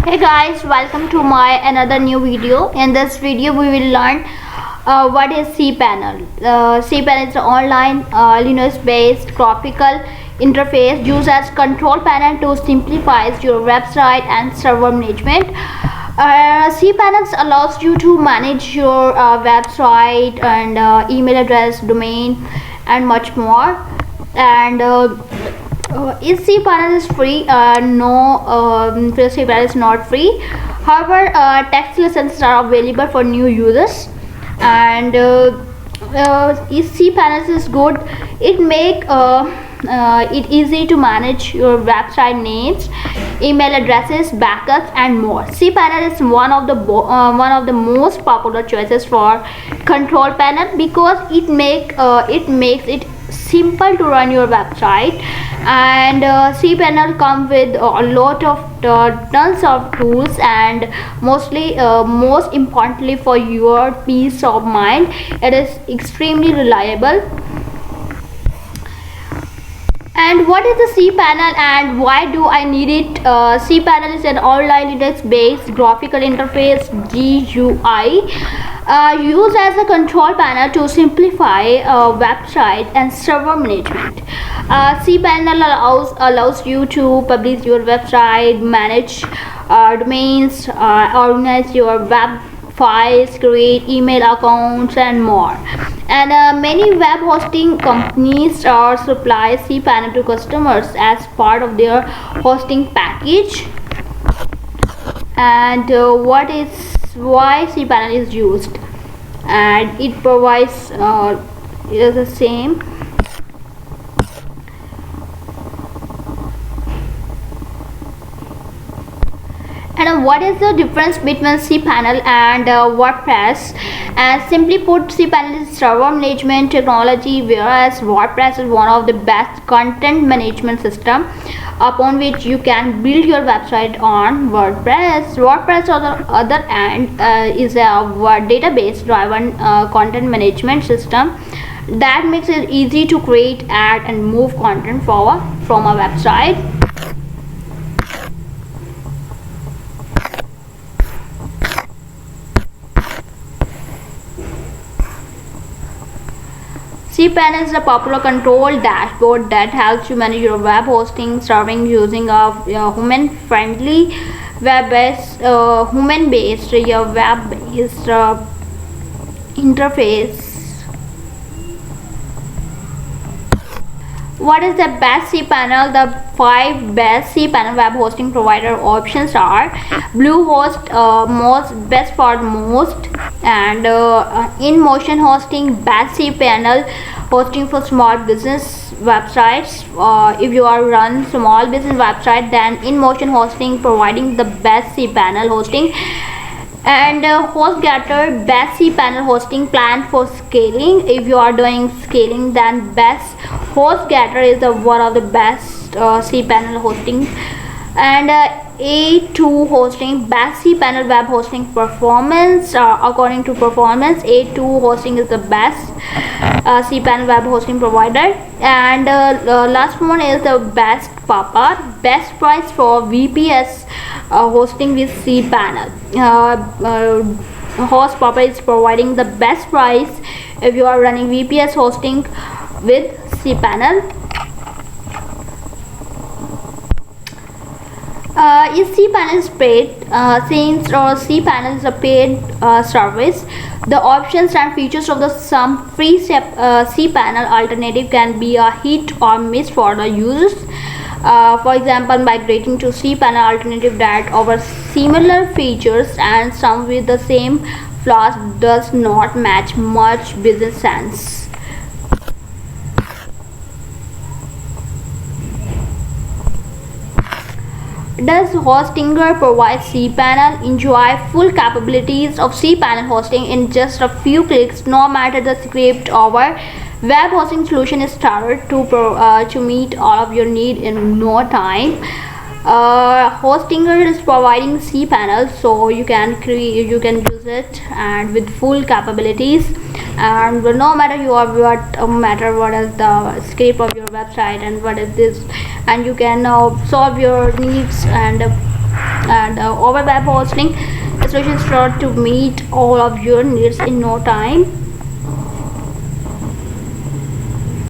Hey guys, welcome to my another new video. In this video we will learn what is cPanel. cPanel is an online Linux based graphical interface used as control panel to simplify your website and server management. cPanel allows you to manage your website and email address, domain and much more. And is cPanel is free? No, cPanel is not free. However, text lessons are available for new users. And is cPanel is good. It make it easy to manage your website names, email addresses, backups, and more. cPanel is one of the most popular choices for control panel because it makes it simple to run your website. And cPanel come with a lot of tons of tools, and most importantly for your peace of mind, it is extremely reliable. And what is the cPanel and why do I need it? cPanel is an online Linux based graphical interface GUI used as a control panel to simplify website and server management. cPanel allows you to publish your website, manage domains, organize your web files, create email accounts, and more. And many web hosting companies supply cPanel to customers as part of their hosting package. And why cPanel is used, and it provides is the same. And what is the difference between cPanel and WordPress? And simply put, cPanel is server management technology, whereas WordPress is one of the best content management system upon which you can build your website on WordPress. WordPress, on the other hand, is a database driven content management system that makes it easy to create, add, and move content from a website. cPanel is a popular control dashboard that helps you manage your web hosting serving using a human-friendly web-based interface. What is the best cPanel? The 5 best cPanel web hosting provider options are Bluehost, best for most, and InMotion hosting, best cPanel hosting for small business websites. If you are run small business website, then InMotion hosting providing the best cPanel hosting. And HostGator, best cPanel hosting plan for scaling. If you are doing scaling, then best HostGator is one of the best cPanel hosting. And A2 hosting, best cPanel web hosting performance. According to performance, A2 hosting is the best cPanel web hosting provider. And last one is the best Papa, best price for VPS hosting with cPanel. Host Papa is providing the best price if you are running VPS hosting with cPanel. Is cPanel is paid? Since cPanel is a paid service, the options and features of some free cPanel alternative can be a hit or miss for the users. For example, migrating to cPanel alternative that offers similar features and some with the same flaws does not match much business sense. Does Hostinger provide cPanel? Enjoy full capabilities of cPanel hosting in just a few clicks. No matter the script, our web hosting solution is tailored to meet all of your needs in no time. Hostinger is providing cPanel, so you can use it and with full capabilities. And no matter what is the scope of your website and what is this, and you can solve your needs and and our web hosting solution start to meet all of your needs in no time.